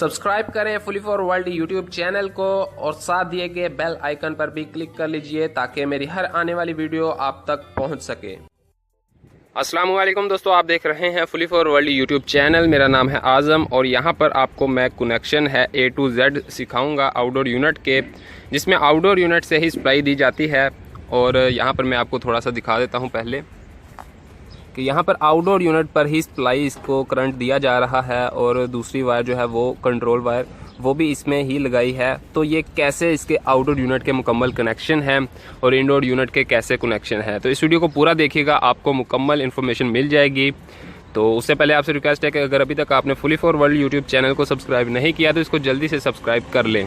Subscribe करें fully for world YouTube channel को और साथ दिए गए बेल आइकन पर भी क्लिक कर लीजिए ताकि मेरी हर आने वाली वीडियो आप तक पहुंच सके। अस्सलाम वालेकुम दोस्तों, आप देख रहे हैं fully for world YouTube channel. मेरा नाम है आज़म और यहाँ पर आपको मैं कनेक्शन है A to Z सिखाऊंगा आउटडोर यूनिट के, जिसमें आउटडोर यूनिट से ही सप्लाई दी जाती है। और यहाँ पर मैं आपको थोड़ा सा दिखा देता हूँ पहले कि यहाँ पर आउटडोर यूनिट पर ही सप्लाई इसको करंट दिया जा रहा है और दूसरी वायर जो है वो कंट्रोल वायर वो भी इसमें ही लगाई है। तो ये कैसे इसके आउटडोर यूनिट के मुकम्मल कनेक्शन है और इंडोर यूनिट के कैसे कनेक्शन है, तो इस वीडियो को पूरा देखिएगा, आपको मुकम्मल इन्फॉर्मेशन मिल जाएगी। तो उससे पहले आपसे रिक्वेस्ट है कि अगर अभी तक आपने fully for world YouTube channel को सब्सक्राइब नहीं किया तो इसको जल्दी से सब्सक्राइब कर लें।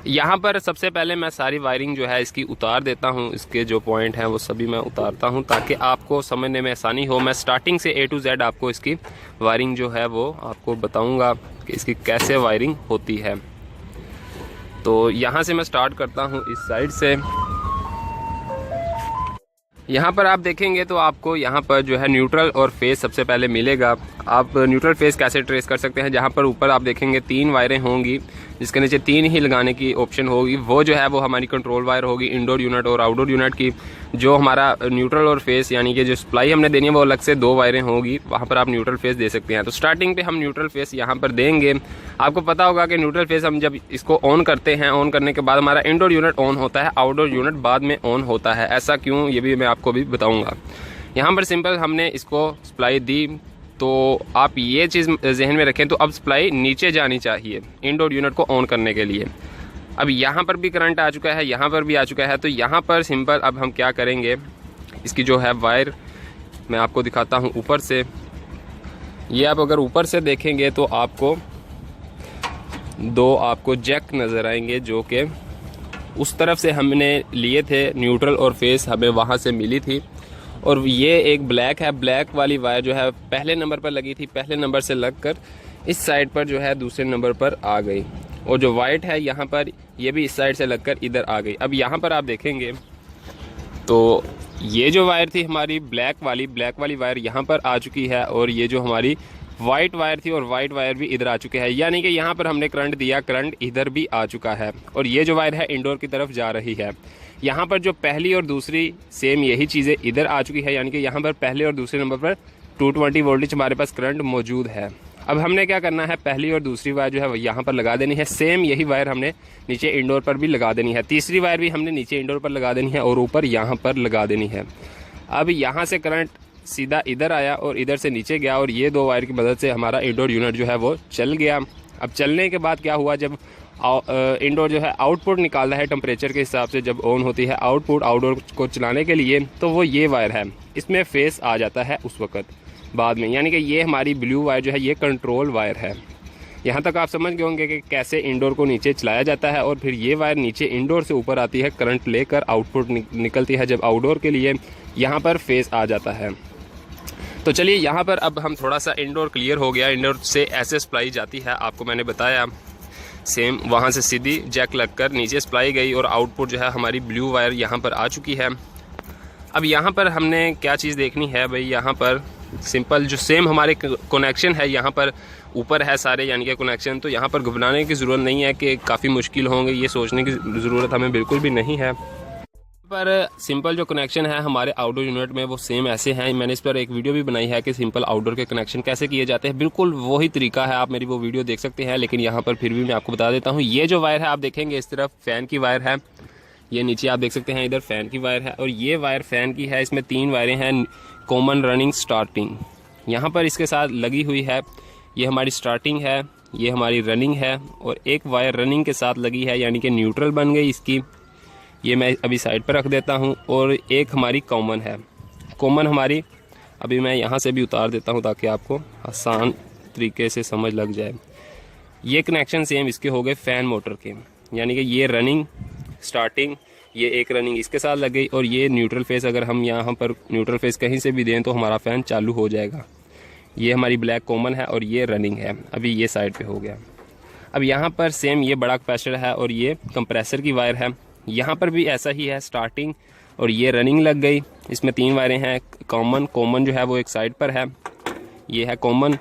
यहाँ पर सबसे पहले मैं सारी वायरिंग जो है इसकी उतार देता हूँ, इसके जो पॉइंट हैं वो सभी मैं उतारता हूँ ताकि आपको समझने में आसानी हो। मैं स्टार्टिंग से A to Z आपको इसकी वायरिंग जो है वो आपको बताऊँगा कि इसकी कैसे वायरिंग होती है। तो यहाँ से मैं स्टार्ट करता हूँ इस साइड से। यहाँ पर आप देखेंगे तो आपको यहाँ पर जो है न्यूट्रल और फेस सबसे पहले मिलेगा। आप न्यूट्रल फेस कैसे ट्रेस कर सकते हैं, जहाँ पर ऊपर आप देखेंगे 3 वायरें होंगी जिसके नीचे 3 ही लगाने की ऑप्शन होगी, वो जो है वो हमारी कंट्रोल वायर होगी इंडोर यूनिट और आउटडोर यूनिट की। जो हमारा न्यूट्रल और फेस यानी कि जो सप्लाई हमने देनी है वो अलग से 2 वायरें होगी, वहाँ पर आप न्यूट्रल फेस दे सकते हैं। तो स्टार्टिंग पे हम न्यूट्रल फेस यहाँ पर देंगे। आपको पता होगा कि न्यूट्रल फेस हम जब इसको ऑन करते हैं, ऑन करने के बाद हमारा इंडोर यूनिट ऑन होता है, आउटडोर यूनिट बाद में ऑन होता है। ऐसा क्यों, ये भी मैं आपको भी बताऊँगा। यहाँ पर सिंपल हमने इसको सप्लाई दी, तो आप ये चीज़ जहन में रखें। तो अब सप्लाई नीचे जानी चाहिए इंडोर यूनिट को ऑन करने के लिए। अब यहाँ पर भी करंट आ चुका है, यहाँ पर भी आ चुका है। तो यहाँ पर सिंपल अब हम क्या करेंगे, इसकी जो है वायर मैं आपको दिखाता हूँ ऊपर से। ये आप अगर ऊपर से देखेंगे तो आपको 2 आपको जैक नज़र आएंगे जो कि उस तरफ से हमने लिए थे, न्यूट्रल और फेस हमें वहाँ से मिली थी। और ये एक ब्लैक है, ब्लैक वाली वायर जो है पहले नंबर पर लगी थी, पहले नंबर से लगकर इस साइड पर जो है दूसरे नंबर पर आ गई। और जो वाइट है यहाँ पर ये भी इस साइड से लगकर इधर आ गई। अब यहाँ पर आप देखेंगे तो ये जो वायर थी हमारी ब्लैक वाली वायर यहाँ पर आ चुकी है और ये जो हमारी वाइट वायर थी और वाइट वायर भी इधर आ चुके हैं, यानी कि यहाँ पर हमने करंट दिया, करंट इधर भी आ चुका है। और ये जो वायर है इंडोर की तरफ जा रही है। यहाँ पर जो पहली और दूसरी सेम यही चीज़ें इधर आ चुकी है, यानी कि यहाँ पर पहले और दूसरे नंबर पर 220 वोल्टेज हमारे पास करंट मौजूद है। अब हमने क्या करना है, पहली और दूसरी वायर जो है यहाँ पर लगा देनी है। सेम यही वायर हमने नीचे इंडोर पर भी लगा देनी है। तीसरी वायर भी हमने नीचे इंडोर पर लगा देनी है और ऊपर यहाँ पर लगा देनी है। अब यहाँ से करंट सीधा इधर आया और इधर से नीचे गया और ये 2 वायर की मदद से हमारा इंडोर यूनिट जो है वो चल गया। अब चलने के बाद क्या हुआ, जब इंडोर जो है आउटपुट निकालता है टेम्परेचर के हिसाब से, जब ऑन होती है आउटपुट आउटडोर को चलाने के लिए, तो वो ये वायर है, इसमें फेस आ जाता है उस वक्त बाद में। यानी कि ये हमारी ब्लू वायर जो है ये कंट्रोल वायर है। यहाँ तक आप समझ गए होंगे कि कैसे इंडोर को नीचे चलाया जाता है और फिर ये वायर नीचे इंडोर से ऊपर आती है, करंट लेकर आउटपुट निकलती है जब आउटडोर के लिए, यहाँ पर फेस आ जाता है। तो चलिए यहाँ पर अब हम थोड़ा सा इंडोर क्लियर हो गया। इंडोर से ऐसे सप्लाई जाती है, आपको मैंने बताया, सेम वहाँ से सीधी जैक लगकर नीचे सप्लाई गई और आउटपुट जो है हमारी ब्लू वायर यहाँ पर आ चुकी है। अब यहाँ पर हमने क्या चीज़ देखनी है भाई, यहाँ पर सिंपल जो सेम हमारे कनेक्शन है यहाँ पर ऊपर है सारे, यानी कि कनेक्शन। तो यहाँ पर घबराने की ज़रूरत नहीं है कि काफ़ी मुश्किल होंगे, ये सोचने की ज़रूरत हमें बिल्कुल भी नहीं है। पर सिंपल जो कनेक्शन है हमारे आउटडोर यूनिट में वो सेम ऐसे हैं। मैंने इस पर एक वीडियो भी बनाई है कि सिंपल आउटडोर के कनेक्शन कैसे किए जाते हैं, बिल्कुल वही तरीका है, आप मेरी वो वीडियो देख सकते हैं। लेकिन यहाँ पर फिर भी मैं आपको बता देता हूँ, ये जो वायर है आप देखेंगे इस तरफ फ़ैन की वायर है, ये नीचे आप देख सकते हैं इधर फ़ैन की वायर है और ये वायर फ़ैन की है। इसमें 3 वायरें हैं, कॉमन, रनिंग, स्टार्टिंग। यहाँ पर इसके साथ लगी हुई है, ये हमारी स्टार्टिंग है, ये हमारी रनिंग है और एक वायर रनिंग के साथ लगी है, यानी कि न्यूट्रल बन गई इसकी। ये मैं अभी साइड पर रख देता हूँ। और एक हमारी कॉमन है, कॉमन हमारी अभी मैं यहाँ से भी उतार देता हूँ ताकि आपको आसान तरीके से समझ लग जाए। ये कनेक्शन सेम इसके हो गए फ़ैन मोटर के, यानी कि ये रनिंग, स्टार्टिंग, ये एक रनिंग इसके साथ लग गई और ये न्यूट्रल फेस, अगर हम यहाँ पर न्यूट्रल फेस कहीं से भी दें तो हमारा फ़ैन चालू हो जाएगा। ये हमारी ब्लैक कॉमन है और ये रनिंग है, अभी ये साइड पे हो गया। अब यहाँ पर सेम ये बड़ा कैपेसिटर है और ये कंप्रेसर की वायर है, यहाँ पर भी ऐसा ही है, स्टार्टिंग और ये रनिंग लग गई। इसमें 3 वायरें हैं, कॉमन जो है वो एक साइड पर है, ये है कॉमन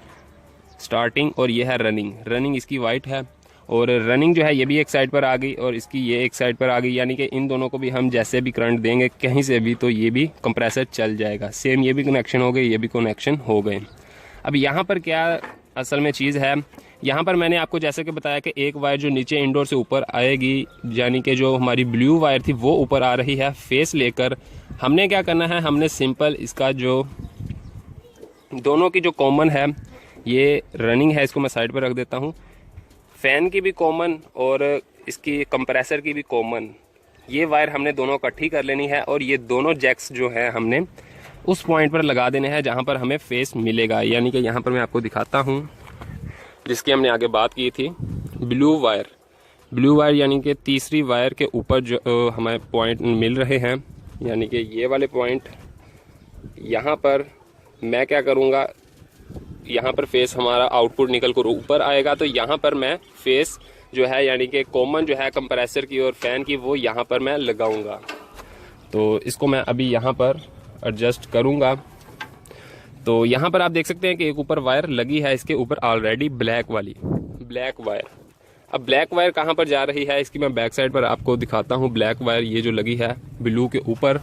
स्टार्टिंग और ये है रनिंग। रनिंग इसकी वाइट है और रनिंग जो है ये भी एक साइड पर आ गई और इसकी ये एक साइड पर आ गई, यानी कि इन दोनों को भी हम जैसे भी करंट देंगे कहीं से भी तो ये भी कंप्रेसर चल जाएगा। सेम ये भी कनेक्शन हो गए, ये भी कनेक्शन हो गए। अब यहाँ पर क्या असल में चीज़ है, यहाँ पर मैंने आपको जैसे कि बताया कि एक वायर जो नीचे इंडोर से ऊपर आएगी, यानी कि जो हमारी ब्लू वायर थी वो ऊपर आ रही है फेस लेकर। हमने क्या करना है, हमने सिंपल इसका जो दोनों की जो कॉमन है, ये रनिंग है, इसको मैं साइड पर रख देता हूँ। फ़ैन की भी कॉमन और इसकी कंप्रेसर की भी कॉमन, ये वायर हमने दोनों इकट्ठी कर लेनी है और ये दोनों जैक्स जो है हमने उस पॉइंट पर लगा देने हैं जहाँ पर हमें फेस मिलेगा। यानी कि यहाँ पर मैं आपको दिखाता हूँ जिसकी हमने आगे बात की थी, ब्लू वायर यानी कि तीसरी वायर के ऊपर जो हमें पॉइंट मिल रहे हैं, यानी कि ये वाले पॉइंट। यहाँ पर मैं क्या करूँगा, यहाँ पर फेस हमारा आउटपुट निकल कर ऊपर आएगा, तो यहाँ पर मैं फेस जो है यानी कि कॉमन जो है कंप्रेसर की और फैन की वो यहाँ पर मैं लगाऊंगा। तो इसको मैं अभी यहाँ पर एडजस्ट करूँगा। तो यहाँ पर आप देख सकते हैं कि एक ऊपर वायर लगी है, इसके ऊपर ऑलरेडी ब्लैक वायर। अब ब्लैक वायर कहाँ पर जा रही है, इसकी मैं बैक साइड पर आपको दिखाता हूँ। ब्लैक वायर ये जो लगी है ब्लू के ऊपर,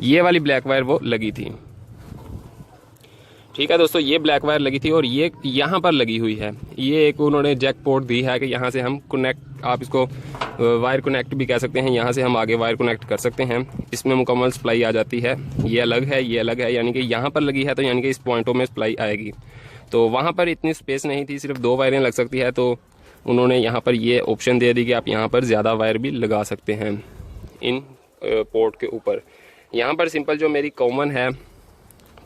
ये वाली ब्लैक वायर वो लगी थी। ठीक है दोस्तों, ये ब्लैक वायर लगी थी और ये यहाँ पर लगी हुई है। ये एक उन्होंने जैक पोर्ट दी है कि यहाँ से हम कनेक्ट, आप इसको वायर कनेक्ट भी कह सकते हैं, यहाँ से हम आगे वायर कनेक्ट कर सकते हैं। इसमें मुकम्मल सप्लाई आ जाती है। ये अलग है, ये अलग है, यानी कि यहाँ पर लगी है तो यानी कि इस पॉइंटों में सप्लाई आएगी। तो वहाँ पर इतनी स्पेस नहीं थी, सिर्फ 2 वायरें लग सकती है, तो उन्होंने यहाँ पर ये ऑप्शन दे दी कि आप यहाँ पर ज़्यादा वायर भी लगा सकते हैं इन पोर्ट के ऊपर। यहाँ पर सिंपल जो मेरी कॉमन है,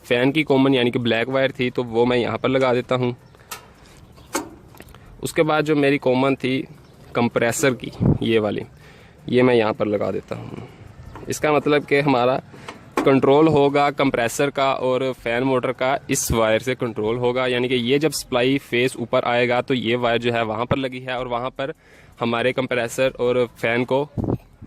फ़ैन की कॉमन यानी कि ब्लैक वायर थी, तो वो मैं यहाँ पर लगा देता हूँ। उसके बाद जो मेरी कॉमन थी कंप्रेसर की, ये वाली, ये मैं यहाँ पर लगा देता हूँ। इसका मतलब कि हमारा कंट्रोल होगा कंप्रेसर का और फैन मोटर का इस वायर से कंट्रोल होगा। यानी कि ये जब सप्लाई फेस ऊपर आएगा तो ये वायर जो है वहाँ पर लगी है और वहाँ पर हमारे कंप्रेसर और फैन को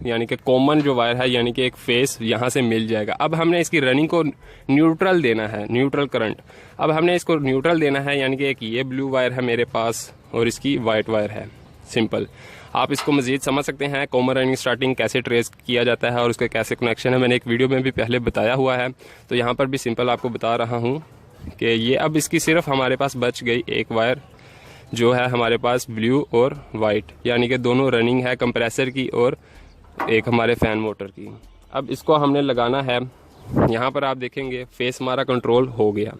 यानी कि कॉमन जो वायर है यानी कि एक फेस यहाँ से मिल जाएगा। अब हमने इसकी रनिंग को न्यूट्रल देना है, न्यूट्रल करंट। अब हमने इसको न्यूट्रल देना है, यानी कि एक ये ब्लू वायर है मेरे पास और इसकी वाइट वायर है। सिंपल आप इसको मज़ीद समझ सकते हैं कॉमन रनिंग स्टार्टिंग कैसे ट्रेस किया जाता है और उसका कैसे कनेक्शन है, मैंने एक वीडियो में भी पहले बताया हुआ है। तो यहाँ पर भी सिंपल आपको बता रहा हूँ कि ये अब इसकी सिर्फ हमारे पास बच गई एक वायर जो है हमारे पास ब्लू और वाइट, यानी कि दोनों रनिंग है कंप्रेसर की और एक हमारे फैन मोटर की। अब इसको हमने लगाना है, यहाँ पर आप देखेंगे फेस हमारा कंट्रोल हो गया।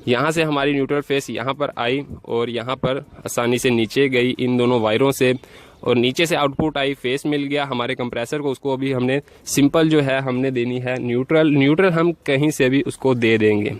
यहाँ से हमारी न्यूट्रल फेस यहाँ पर आई और यहाँ पर आसानी से नीचे गई इन दोनों वायरों से, और नीचे से आउटपुट आई, फेस मिल गया हमारे कंप्रेसर को। उसको अभी हमने सिंपल जो है हमने देनी है न्यूट्रल हम कहीं से भी उसको दे देंगे।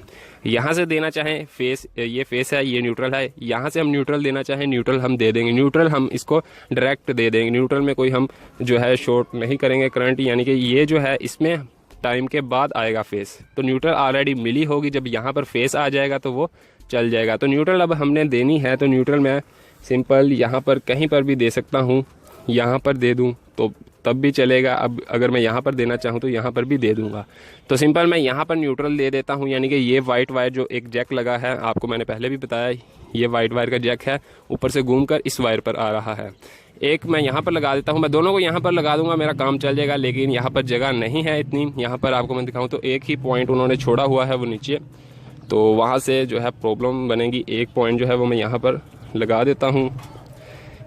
यहाँ से देना चाहें फेस, ये फेस है, ये न्यूट्रल है, यहाँ से हम न्यूट्रल देना चाहें न्यूट्रल हम दे देंगे। न्यूट्रल हम इसको डायरेक्ट दे देंगे, न्यूट्रल में कोई हम जो है शॉर्ट नहीं करेंगे करंट, यानी कि ये जो है इसमें टाइम के बाद आएगा फेस। तो न्यूट्रल ऑलरेडी मिली होगी, जब यहाँ पर फेस आ जाएगा तो वो चल जाएगा। तो न्यूट्रल अब हमने देनी है, तो न्यूट्रल मैं सिंपल यहाँ पर कहीं पर भी दे सकता हूँ, यहाँ पर दे दूँ तो तब भी चलेगा। अब अगर मैं यहाँ पर देना चाहूँ तो यहाँ पर भी दे दूँगा। तो सिंपल मैं यहाँ पर न्यूट्रल दे देता हूँ, यानी कि ये वाइट वायर जो एक जैक लगा है, आपको मैंने पहले भी बताया, ये वाइट वायर का जैक है, ऊपर से घूमकर इस वायर पर आ रहा है। एक मैं यहाँ पर लगा देता हूँ, मैं दोनों को यहाँ पर लगा दूंगा, मेरा काम चल जाएगा। लेकिन यहाँ पर जगह नहीं है इतनी, यहाँ पर आपको मैं दिखाऊँ तो एक ही पॉइंट उन्होंने छोड़ा हुआ है वो नीचे, तो वहाँ से जो है प्रॉब्लम बनेगी। एक पॉइंट जो है वो मैं यहाँ पर लगा देता हूँ,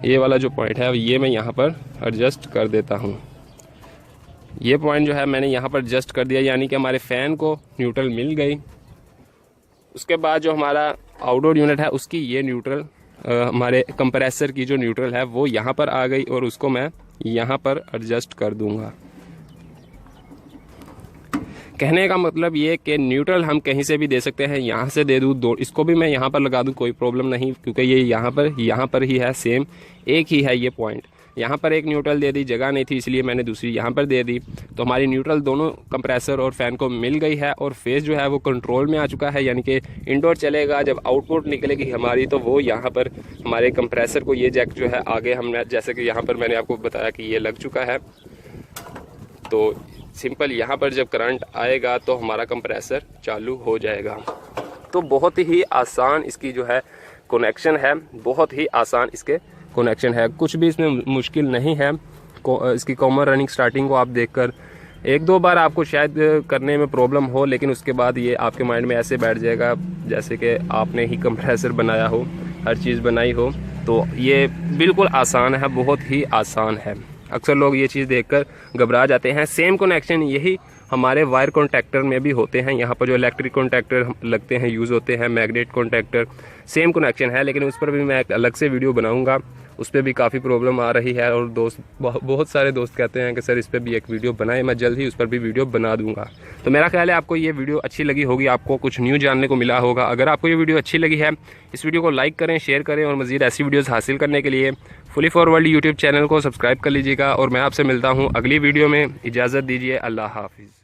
ये वाला जो पॉइंट है ये मैं यहाँ पर एडजस्ट कर देता हूँ। ये पॉइंट जो है मैंने यहाँ पर एडजस्ट कर दिया, यानी कि हमारे फ़ैन को न्यूट्रल मिल गई। उसके बाद जो हमारा आउटडोर यूनिट है उसकी ये न्यूट्रल, हमारे कंप्रेसर की जो न्यूट्रल है वो यहाँ पर आ गई और उसको मैं यहाँ पर एडजस्ट कर दूंगा। कहने का मतलब ये कि न्यूट्रल हम कहीं से भी दे सकते हैं, यहाँ से दे दूँ, दो इसको भी मैं यहाँ पर लगा दूँ, कोई प्रॉब्लम नहीं, क्योंकि ये यहाँ पर ही है, सेम एक ही है ये पॉइंट। यहाँ पर एक न्यूट्रल दे दी, जगह नहीं थी इसलिए मैंने दूसरी यहाँ पर दे दी। तो हमारी न्यूट्रल दोनों कंप्रेसर और फैन को मिल गई है और फेस जो है वो कंट्रोल में आ चुका है, यानी कि इंडोर चलेगा। जब आउटपुट निकलेगी हमारी तो वो यहाँ पर हमारे कंप्रेसर को ये जैक जो है आगे हमने, जैसे कि यहाँ पर मैंने आपको बताया कि ये लग चुका है, तो सिंपल यहाँ पर जब करंट आएगा तो हमारा कंप्रेसर चालू हो जाएगा। तो बहुत ही आसान इसकी जो है कनेक्शन है, बहुत ही आसान इसके कनेक्शन है, कुछ भी इसमें मुश्किल नहीं है। इसकी कॉमन रनिंग स्टार्टिंग को आप देखकर एक दो बार आपको शायद करने में प्रॉब्लम हो, लेकिन उसके बाद ये आपके माइंड में ऐसे बैठ जाएगा जैसे कि आपने ही कंप्रेसर बनाया हो, हर चीज़ बनाई हो। तो ये बिल्कुल आसान है, बहुत ही आसान है। अक्सर लोग ये चीज़ देखकर घबरा जाते हैं। सेम कनेक्शन यही हमारे वायर कॉन्टैक्टर में भी होते हैं। यहाँ पर जो इलेक्ट्रिक कॉन्टैक्टर लगते हैं, यूज़ होते हैं, मैग्नेट कॉन्टैक्टर, सेम कनेक्शन है, लेकिन उस पर भी मैं एक अलग से वीडियो बनाऊंगा। उस पर भी काफ़ी प्रॉब्लम आ रही है और बहुत सारे दोस्त कहते हैं कि सर इस पर भी एक वीडियो बनाए। मैं जल्द ही उस पर भी वीडियो बना दूंगा। तो मेरा ख्याल है आपको ये वीडियो अच्छी लगी होगी, आपको कुछ न्यू जानने को मिला होगा। अगर आपको ये वीडियो अच्छी लगी है, इस वीडियो को लाइक करें, शेयर करें और मज़ीद ऐसी वीडियोज़ हासिल करने के लिए फुली फॉरवर्ड यूट्यूब चैनल को सब्सक्राइब कर लीजिएगा। और मैं आपसे मिलता हूँ अगली वीडियो में। इजाज़त दीजिए, अल्लाह हाफिज़।